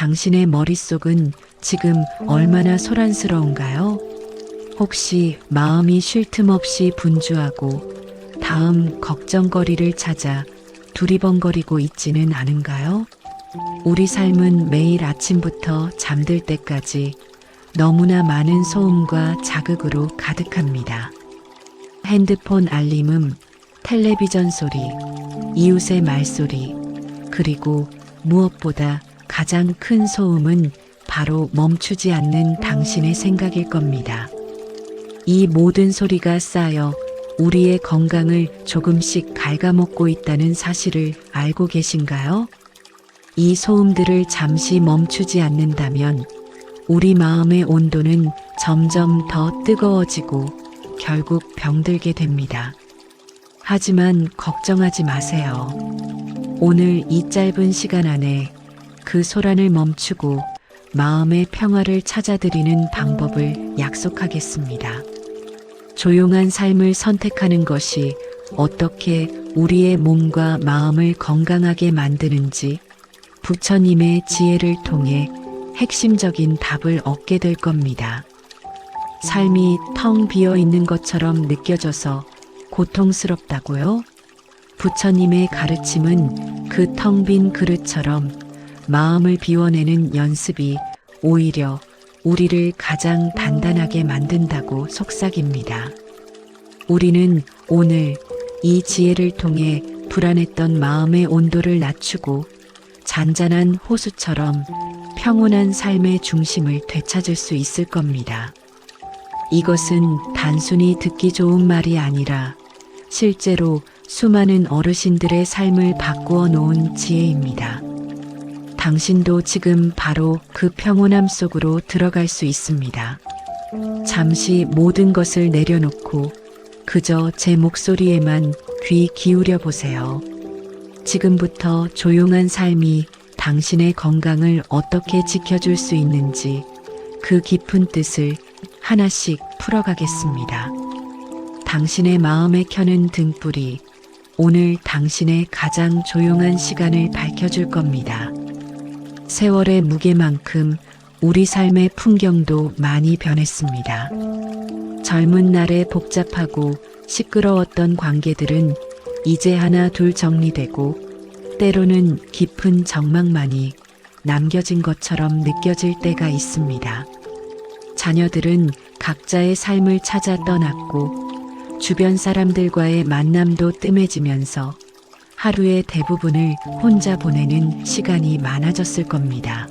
당신의 머릿속은 지금 얼마나 소란스러운가요? 혹시 마음이 쉴 틈 없이 분주하고 다음 걱정거리를 찾아 두리번거리고 있지는 않은가요? 우리 삶은 매일 아침부터 잠들 때까지 너무나 많은 소음과 자극으로 가득합니다. 핸드폰 알림음, 텔레비전 소리, 이웃의 말소리, 그리고 무엇보다 가장 큰 소음은 바로 멈추지 않는 당신의 생각일 겁니다. 이 모든 소리가 쌓여 우리의 건강을 조금씩 갉아먹고 있다는 사실을 알고 계신가요? 이 소음들을 잠시 멈추지 않는다면 우리 마음의 온도는 점점 더 뜨거워지고 결국 병들게 됩니다. 하지만 걱정하지 마세요. 오늘 이 짧은 시간 안에 그 소란을 멈추고 마음의 평화를 찾아드리는 방법을 약속하겠습니다. 조용한 삶을 선택하는 것이 어떻게 우리의 몸과 마음을 건강하게 만드는지 부처님의 지혜를 통해 핵심적인 답을 얻게 될 겁니다. 삶이 텅 비어 있는 것처럼 느껴져서 고통스럽다고요? 부처님의 가르침은 그 텅 빈 그릇처럼 마음을 비워내는 연습이 오히려 우리를 가장 단단하게 만든다고 속삭입니다. 우리는 오늘 이 지혜를 통해 불안했던 마음의 온도를 낮추고 잔잔한 호수처럼 평온한 삶의 중심을 되찾을 수 있을 겁니다. 이것은 단순히 듣기 좋은 말이 아니라 실제로 수많은 어르신들의 삶을 바꾸어 놓은 지혜입니다. 당신도 지금 바로 그 평온함 속으로 들어갈 수 있습니다. 잠시 모든 것을 내려놓고 그저 제 목소리에만 귀 기울여 보세요. 지금부터 조용한 삶이 당신의 건강을 어떻게 지켜줄 수 있는지 그 깊은 뜻을 하나씩 풀어가겠습니다. 당신의 마음에 켜는 등불이 오늘 당신의 가장 조용한 시간을 밝혀줄 겁니다. 세월의 무게만큼 우리 삶의 풍경도 많이 변했습니다. 젊은 날의 복잡하고 시끄러웠던 관계들은 이제 하나 둘 정리되고 때로는 깊은 정막만이 남겨진 것처럼 느껴질 때가 있습니다. 자녀들은 각자의 삶을 찾아 떠났고 주변 사람들과의 만남도 뜸해지면서 하루의 대부분을 혼자 보내는 시간이 많아졌을 겁니다.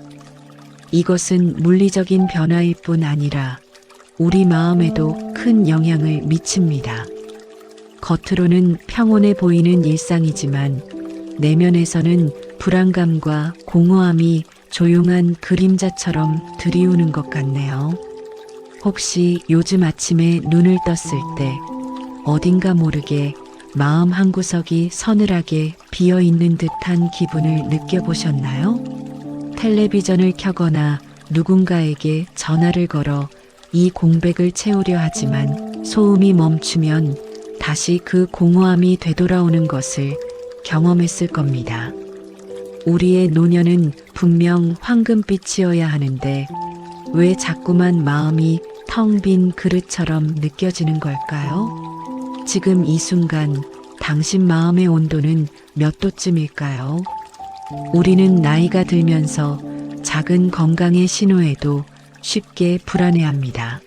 이것은 물리적인 변화일 뿐 아니라 우리 마음에도 큰 영향을 미칩니다. 겉으로는 평온해 보이는 일상이지만 내면에서는 불안감과 공허함이 조용한 그림자처럼 들이우는 것 같네요. 혹시 요즘 아침에 눈을 떴을 때 어딘가 모르게 마음 한구석이 서늘하게 비어있는 듯한 기분을 느껴보셨나요? 텔레비전을 켜거나 누군가에게 전화를 걸어 이 공백을 채우려 하지만 소음이 멈추면 다시 그 공허함이 되돌아오는 것을 경험했을 겁니다. 우리의 노년은 분명 황금빛이어야 하는데 왜 자꾸만 마음이 텅 빈 그릇처럼 느껴지는 걸까요? 지금 이 순간 당신 마음의 온도는 몇 도쯤일까요? 우리는 나이가 들면서 작은 건강의 신호에도 쉽게 불안해합니다.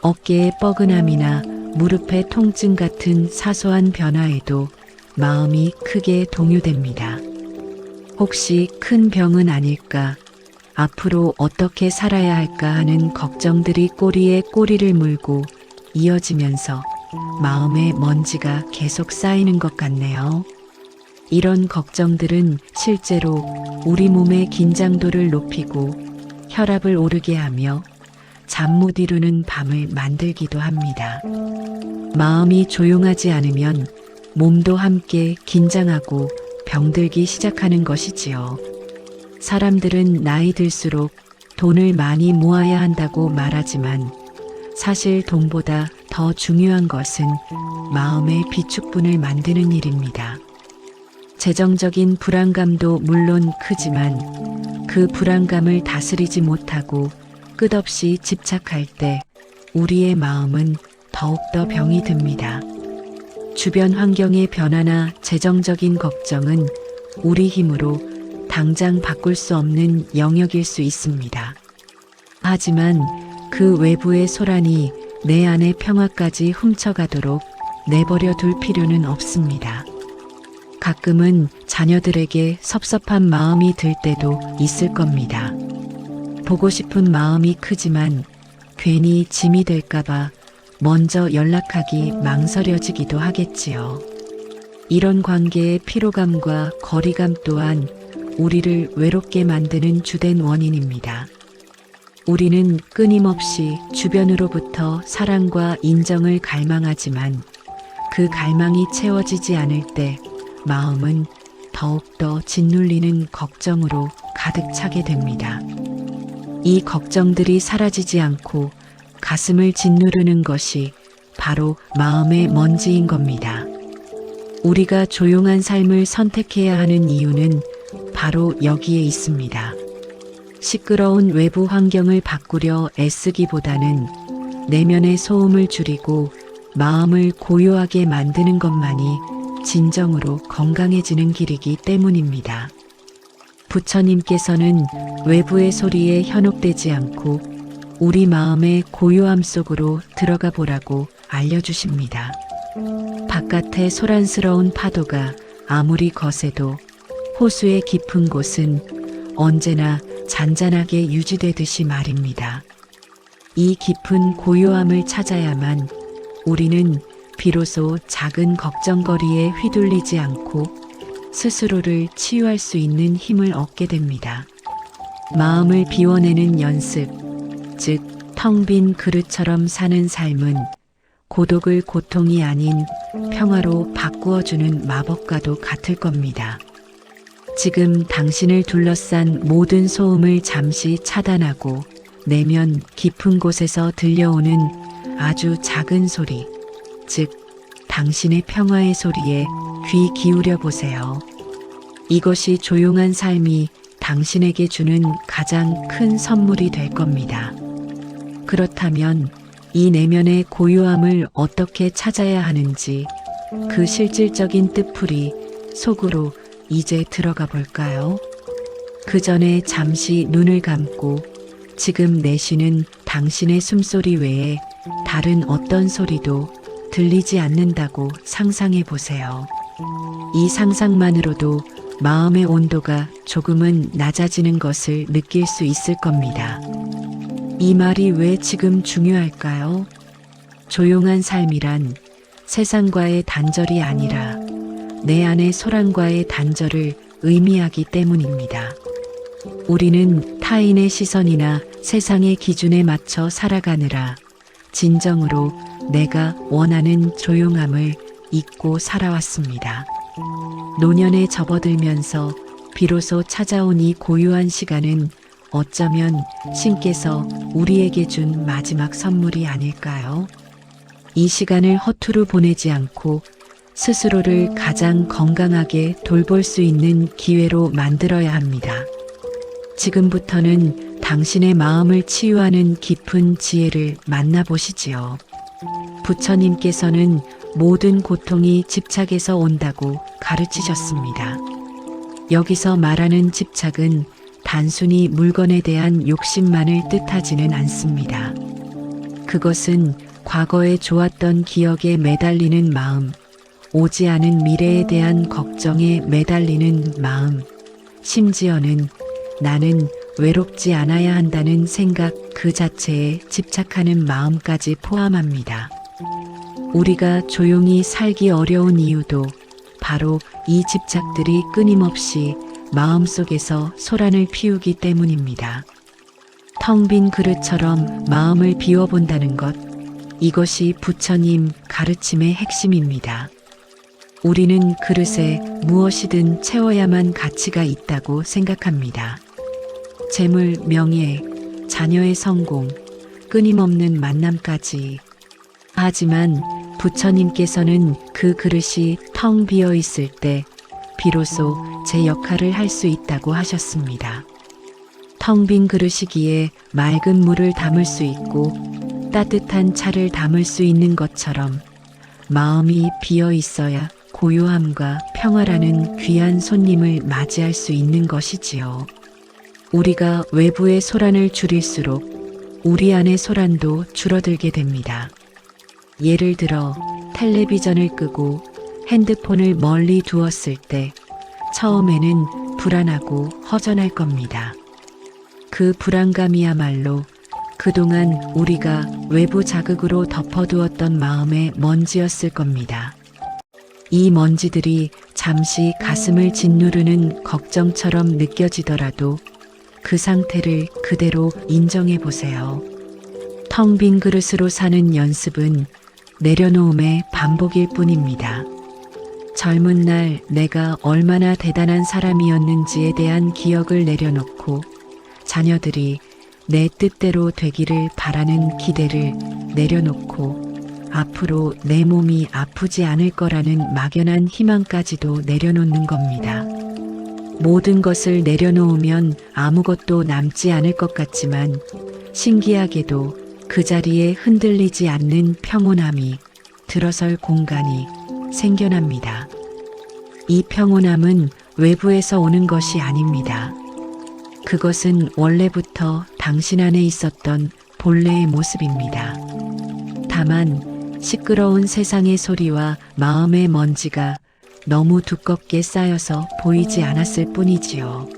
어깨의 뻐근함이나 무릎의 통증 같은 사소한 변화에도 마음이 크게 동요됩니다. 혹시 큰 병은 아닐까? 앞으로 어떻게 살아야 할까 하는 걱정들이 꼬리에 꼬리를 물고 이어지면서 마음의 먼지가 계속 쌓이는 것 같네요. 이런 걱정들은 실제로 우리 몸의 긴장도를 높이고 혈압을 오르게 하며 잠 못 이루는 밤을 만들기도 합니다. 마음이 조용하지 않으면 몸도 함께 긴장하고 병들기 시작하는 것이지요. 사람들은 나이 들수록 돈을 많이 모아야 한다고 말하지만 사실 돈보다 더 중요한 것은 마음의 비축분을 만드는 일입니다. 재정적인 불안감도 물론 크지만 그 불안감을 다스리지 못하고 끝없이 집착할 때 우리의 마음은 더욱더 병이 듭니다. 주변 환경의 변화나 재정적인 걱정은 우리 힘으로 당장 바꿀 수 없는 영역일 수 있습니다. 하지만 그 외부의 소란이 내 안의 평화까지 훔쳐가도록 내버려 둘 필요는 없습니다. 가끔은 자녀들에게 섭섭한 마음이 들 때도 있을 겁니다. 보고 싶은 마음이 크지만 괜히 짐이 될까봐 먼저 연락하기 망설여지기도 하겠지요. 이런 관계의 피로감과 거리감 또한 우리를 외롭게 만드는 주된 원인입니다. 우리는 끊임없이 주변으로부터 사랑과 인정을 갈망하지만 그 갈망이 채워지지 않을 때 마음은 더욱더 짓눌리는 걱정으로 가득 차게 됩니다. 이 걱정들이 사라지지 않고 가슴을 짓누르는 것이 바로 마음의 먼지인 겁니다. 우리가 조용한 삶을 선택해야 하는 이유는 바로 여기에 있습니다. 시끄러운 외부 환경을 바꾸려 애쓰기보다는 내면의 소음을 줄이고 마음을 고요하게 만드는 것만이 진정으로 건강해지는 길이기 때문입니다. 부처님께서는 외부의 소리에 현혹되지 않고 우리 마음의 고요함 속으로 들어가 보라고 알려주십니다. 바깥의 소란스러운 파도가 아무리 거세도 호수의 깊은 곳은 언제나 잔잔하게 유지되듯이 말입니다. 이 깊은 고요함을 찾아야만 우리는 비로소 작은 걱정거리에 휘둘리지 않고 스스로를 치유할 수 있는 힘을 얻게 됩니다. 마음을 비워내는 연습, 즉 텅 빈 그릇처럼 사는 삶은 고독을 고통이 아닌 평화로 바꾸어주는 마법과도 같을 겁니다. 지금 당신을 둘러싼 모든 소음을 잠시 차단하고 내면 깊은 곳에서 들려오는 아주 작은 소리, 즉 당신의 평화의 소리에 귀 기울여 보세요. 이것이 조용한 삶이 당신에게 주는 가장 큰 선물이 될 겁니다. 그렇다면 이 내면의 고요함을 어떻게 찾아야 하는지 그 실질적인 뜻풀이 속으로 이제 들어가 볼까요? 그 전에 잠시 눈을 감고 지금 내쉬는 당신의 숨소리 외에 다른 어떤 소리도 들리지 않는다고 상상해 보세요. 이 상상만으로도 마음의 온도가 조금은 낮아지는 것을 느낄 수 있을 겁니다. 이 말이 왜 지금 중요할까요? 조용한 삶이란 세상과의 단절이 아니라 내 안의 소란과의 단절을 의미하기 때문입니다. 우리는 타인의 시선이나 세상의 기준에 맞춰 살아가느라 진정으로 내가 원하는 조용함을 잊고 살아왔습니다. 노년에 접어들면서 비로소 찾아온 이 고요한 시간은 어쩌면 신께서 우리에게 준 마지막 선물이 아닐까요? 이 시간을 허투루 보내지 않고 스스로를 가장 건강하게 돌볼 수 있는 기회로 만들어야 합니다. 지금부터는 당신의 마음을 치유하는 깊은 지혜를 만나보시지요. 부처님께서는 모든 고통이 집착에서 온다고 가르치셨습니다. 여기서 말하는 집착은 단순히 물건에 대한 욕심만을 뜻하지는 않습니다. 그것은 과거에 좋았던 기억에 매달리는 마음, 오지 않은 미래에 대한 걱정에 매달리는 마음, 심지어는 나는 외롭지 않아야 한다는 생각 그 자체에 집착하는 마음까지 포함합니다. 우리가 조용히 살기 어려운 이유도 바로 이 집착들이 끊임없이 마음속에서 소란을 피우기 때문입니다. 텅 빈 그릇처럼 마음을 비워본다는 것, 이것이 부처님 가르침의 핵심입니다. 우리는 그릇에 무엇이든 채워야만 가치가 있다고 생각합니다. 재물, 명예, 자녀의 성공, 끊임없는 만남까지. 하지만 부처님께서는 그 그릇이 텅 비어 있을 때 비로소 제 역할을 할 수 있다고 하셨습니다. 텅 빈 그릇이기에 맑은 물을 담을 수 있고 따뜻한 차를 담을 수 있는 것처럼 마음이 비어 있어야 고요함과 평화라는 귀한 손님을 맞이할 수 있는 것이지요. 우리가 외부의 소란을 줄일수록 우리 안의 소란도 줄어들게 됩니다. 예를 들어 텔레비전을 끄고 핸드폰을 멀리 두었을 때 처음에는 불안하고 허전할 겁니다. 그 불안감이야말로 그동안 우리가 외부 자극으로 덮어두었던 마음의 먼지였을 겁니다. 이 먼지들이 잠시 가슴을 짓누르는 걱정처럼 느껴지더라도 그 상태를 그대로 인정해 보세요. 텅 빈 그릇으로 사는 연습은 내려놓음의 반복일 뿐입니다. 젊은 날 내가 얼마나 대단한 사람이었는지에 대한 기억을 내려놓고 자녀들이 내 뜻대로 되기를 바라는 기대를 내려놓고 앞으로 내 몸이 아프지 않을 거라는 막연한 희망까지도 내려놓는 겁니다. 모든 것을 내려놓으면 아무것도 남지 않을 것 같지만 신기하게도 그 자리에 흔들리지 않는 평온함이 들어설 공간이 생겨납니다. 이 평온함은 외부에서 오는 것이 아닙니다. 그것은 원래부터 당신 안에 있었던 본래의 모습입니다. 다만 시끄러운 세상의 소리와 마음의 먼지가 너무 두껍게 쌓여서 보이지 않았을 뿐이지요.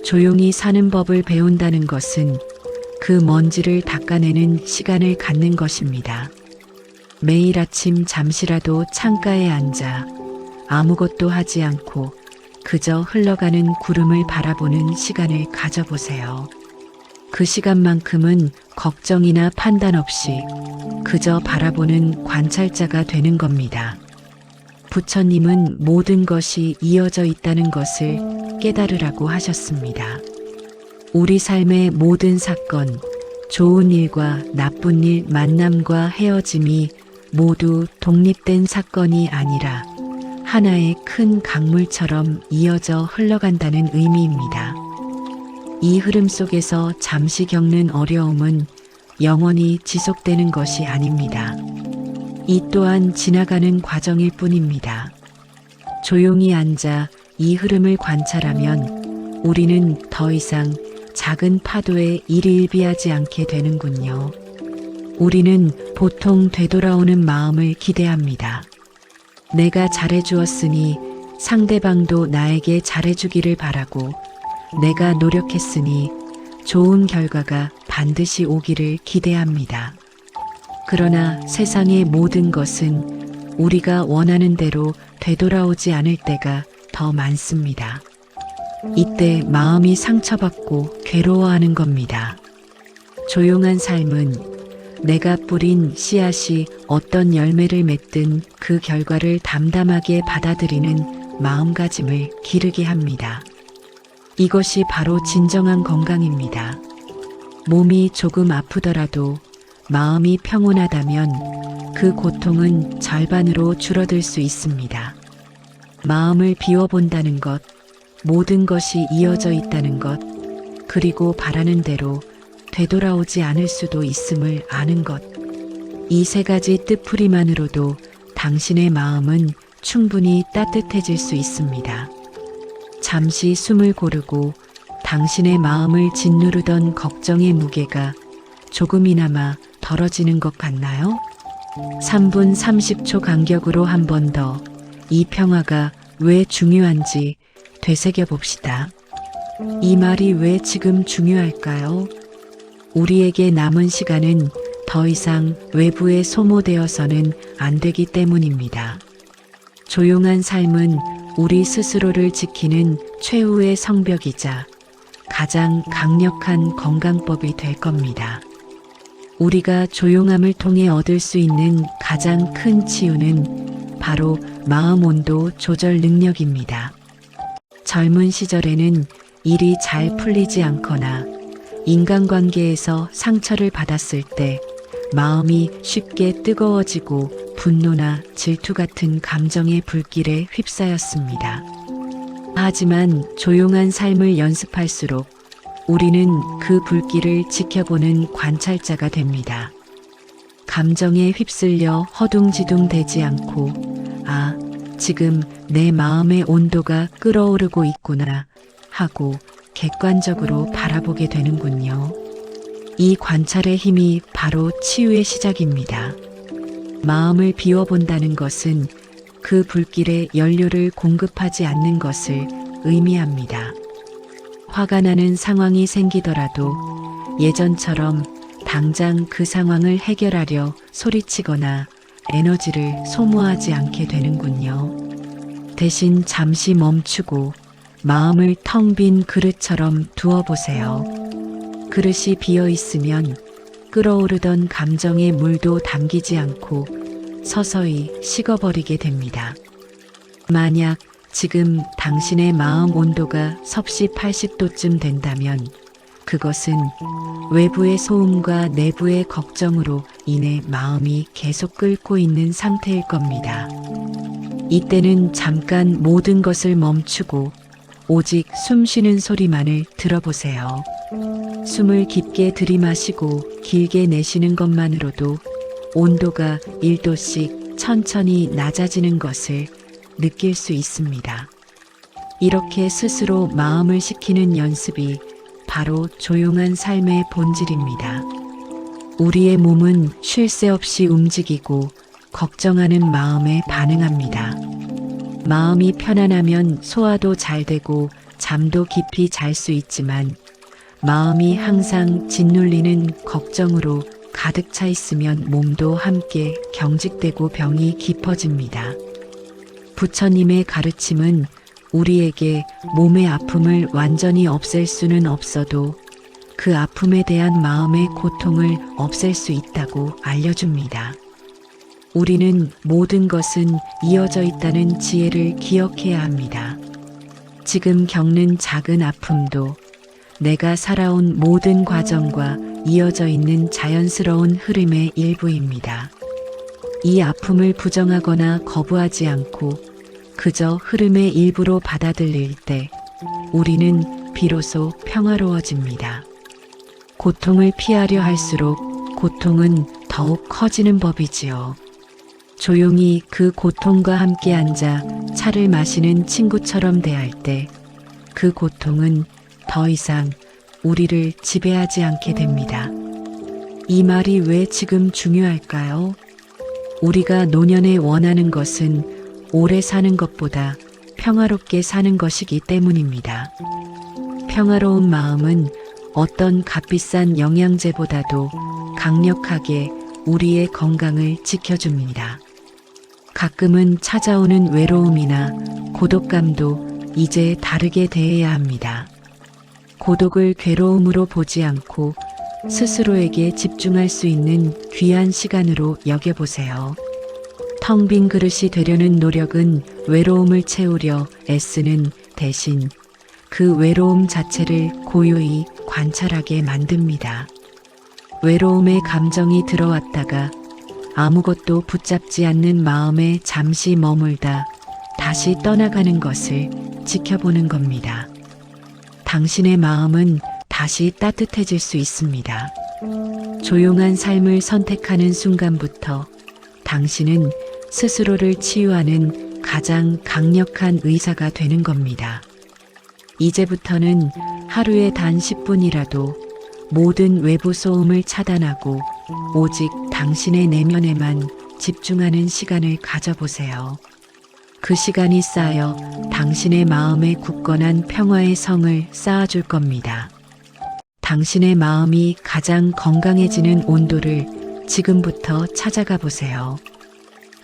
조용히 사는 법을 배운다는 것은 그 먼지를 닦아내는 시간을 갖는 것입니다. 매일 아침 잠시라도 창가에 앉아 아무것도 하지 않고 그저 흘러가는 구름을 바라보는 시간을 가져보세요. 그 시간만큼은 걱정이나 판단 없이 그저 바라보는 관찰자가 되는 겁니다. 부처님은 모든 것이 이어져 있다는 것을 깨달으라고 하셨습니다. 우리 삶의 모든 사건, 좋은 일과 나쁜 일, 만남과 헤어짐이 모두 독립된 사건이 아니라 하나의 큰 강물처럼 이어져 흘러간다는 의미입니다. 이 흐름 속에서 잠시 겪는 어려움은 영원히 지속되는 것이 아닙니다. 이 또한 지나가는 과정일 뿐입니다. 조용히 앉아 이 흐름을 관찰하면 우리는 더 이상 작은 파도에 일일비하지 않게 되는군요. 우리는 보통 되돌아오는 마음을 기대합니다. 내가 잘해주었으니 상대방도 나에게 잘해주기를 바라고 내가 노력했으니 좋은 결과가 반드시 오기를 기대합니다. 그러나 세상의 모든 것은 우리가 원하는 대로 되돌아오지 않을 때가 더 많습니다. 이때 마음이 상처받고 괴로워하는 겁니다. 조용한 삶은 내가 뿌린 씨앗이 어떤 열매를 맺든 그 결과를 담담하게 받아들이는 마음가짐을 기르게 합니다. 이것이 바로 진정한 건강입니다. 몸이 조금 아프더라도 마음이 평온하다면 그 고통은 절반으로 줄어들 수 있습니다. 마음을 비워본다는 것, 모든 것이 이어져 있다는 것, 그리고 바라는 대로 되돌아오지 않을 수도 있음을 아는 것. 이 세 가지 뜻풀이만으로도 당신의 마음은 충분히 따뜻해질 수 있습니다. 잠시 숨을 고르고 당신의 마음을 짓누르던 걱정의 무게가 조금이나마 덜어지는 것 같나요? 3분 30초 간격으로 한 번 더 이 평화가 왜 중요한지 되새겨 봅시다. 이 말이 왜 지금 중요할까요? 우리에게 남은 시간은 더 이상 외부에 소모되어서는 안 되기 때문입니다. 조용한 삶은 우리 스스로를 지키는 최후의 성벽이자 가장 강력한 건강법이 될 겁니다. 우리가 조용함을 통해 얻을 수 있는 가장 큰 치유는 바로 마음 온도 조절 능력입니다. 젊은 시절에는 일이 잘 풀리지 않거나 인간관계에서 상처를 받았을 때 마음이 쉽게 뜨거워지고 분노나 질투 같은 감정의 불길에 휩싸였습니다. 하지만 조용한 삶을 연습할수록 우리는 그 불길을 지켜보는 관찰자가 됩니다. 감정에 휩쓸려 허둥지둥 되지 않고, 아, 지금 내 마음의 온도가 끓어오르고 있구나 하고 객관적으로 바라보게 되는군요. 이 관찰의 힘이 바로 치유의 시작입니다. 마음을 비워본다는 것은 그 불길에 연료를 공급하지 않는 것을 의미합니다. 화가 나는 상황이 생기더라도 예전처럼 당장 그 상황을 해결하려 소리치거나 에너지를 소모하지 않게 되는군요. 대신 잠시 멈추고 마음을 텅 빈 그릇처럼 두어보세요. 그릇이 비어 있으면 끓어오르던 감정의 물도 담기지 않고 서서히 식어버리게 됩니다. 만약 지금 당신의 마음 온도가 섭씨 80도쯤 된다면 그것은 외부의 소음과 내부의 걱정으로 인해 마음이 계속 끓고 있는 상태일 겁니다. 이때는 잠깐 모든 것을 멈추고 오직 숨 쉬는 소리만을 들어보세요. 숨을 깊게 들이마시고 길게 내쉬는 것만으로도 온도가 1도씩 천천히 낮아지는 것을 느낄 수 있습니다. 이렇게 스스로 마음을 식히는 연습이 바로 조용한 삶의 본질입니다. 우리의 몸은 쉴 새 없이 움직이고 걱정하는 마음에 반응합니다. 마음이 편안하면 소화도 잘 되고 잠도 깊이 잘 수 있지만 마음이 항상 짓눌리는 걱정으로 가득 차 있으면 몸도 함께 경직되고 병이 깊어집니다. 부처님의 가르침은 우리에게 몸의 아픔을 완전히 없앨 수는 없어도 그 아픔에 대한 마음의 고통을 없앨 수 있다고 알려줍니다. 우리는 모든 것은 이어져 있다는 지혜를 기억해야 합니다. 지금 겪는 작은 아픔도 내가 살아온 모든 과정과 이어져 있는 자연스러운 흐름의 일부입니다. 이 아픔을 부정하거나 거부하지 않고 그저 흐름의 일부로 받아들일 때 우리는 비로소 평화로워집니다. 고통을 피하려 할수록 고통은 더욱 커지는 법이지요. 조용히 그 고통과 함께 앉아 차를 마시는 친구처럼 대할 때 그 고통은 더 이상 우리를 지배하지 않게 됩니다. 이 말이 왜 지금 중요할까요? 우리가 노년에 원하는 것은 오래 사는 것보다 평화롭게 사는 것이기 때문입니다. 평화로운 마음은 어떤 값비싼 영양제보다도 강력하게 우리의 건강을 지켜줍니다. 가끔은 찾아오는 외로움이나 고독감도 이제 다르게 대해야 합니다. 고독을 괴로움으로 보지 않고 스스로에게 집중할 수 있는 귀한 시간으로 여겨보세요. 텅 빈 그릇이 되려는 노력은 외로움을 채우려 애쓰는 대신 그 외로움 자체를 고요히 관찰하게 만듭니다. 외로움의 감정이 들어왔다가 아무것도 붙잡지 않는 마음에 잠시 머물다 다시 떠나가는 것을 지켜보는 겁니다. 당신의 마음은 다시 따뜻해질 수 있습니다. 조용한 삶을 선택하는 순간부터 당신은 스스로를 치유하는 가장 강력한 의사가 되는 겁니다. 이제부터는 하루에 단 10분이라도 모든 외부 소음을 차단하고 오직 당신의 내면에만 집중하는 시간을 가져보세요. 그 시간이 쌓여 당신의 마음에 굳건한 평화의 성을 쌓아줄 겁니다. 당신의 마음이 가장 건강해지는 온도를 지금부터 찾아가 보세요.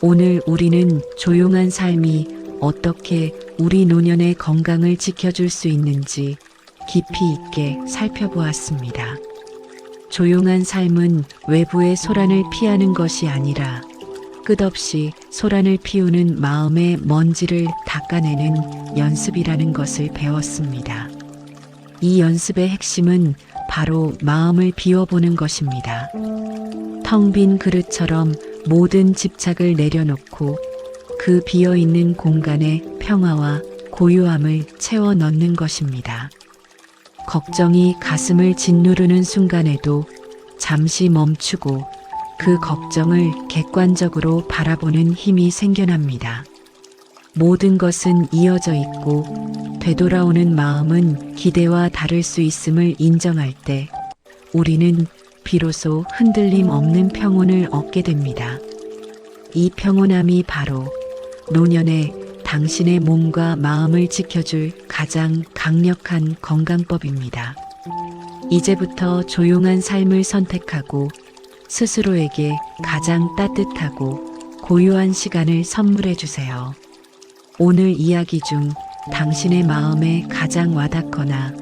오늘 우리는 조용한 삶이 어떻게 우리 노년의 건강을 지켜줄 수 있는지 깊이 있게 살펴보았습니다. 조용한 삶은 외부의 소란을 피하는 것이 아니라 끝없이 소란을 피우는 마음의 먼지를 닦아내는 연습이라는 것을 배웠습니다. 이 연습의 핵심은 바로 마음을 비워보는 것입니다. 텅 빈 그릇처럼 모든 집착을 내려놓고 그 비어있는 공간에 평화와 고요함을 채워 넣는 것입니다. 걱정이 가슴을 짓누르는 순간에도 잠시 멈추고 그 걱정을 객관적으로 바라보는 힘이 생겨납니다. 모든 것은 이어져 있고 되돌아오는 마음은 기대와 다를 수 있음을 인정할 때 우리는 비로소 흔들림 없는 평온을 얻게 됩니다. 이 평온함이 바로 노년에 당신의 몸과 마음을 지켜줄 가장 강력한 건강법입니다. 이제부터 조용한 삶을 선택하고 스스로에게 가장 따뜻하고 고요한 시간을 선물해 주세요. 오늘 이야기 중 당신의 마음에 가장 와닿거나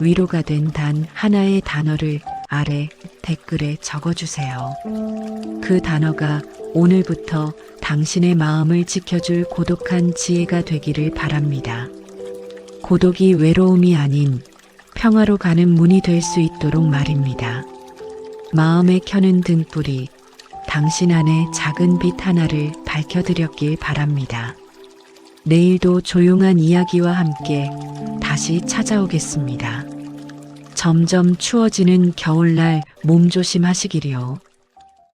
위로가 된 단 하나의 단어를 아래 댓글에 적어주세요. 그 단어가 오늘부터 당신의 마음을 지켜줄 고독한 지혜가 되기를 바랍니다. 고독이 외로움이 아닌 평화로 가는 문이 될 수 있도록 말입니다. 마음에 켜는 등불이 당신 안에 작은 빛 하나를 밝혀드렸길 바랍니다. 내일도 조용한 이야기와 함께 다시 찾아오겠습니다. 점점 추워지는 겨울날 몸조심하시기요.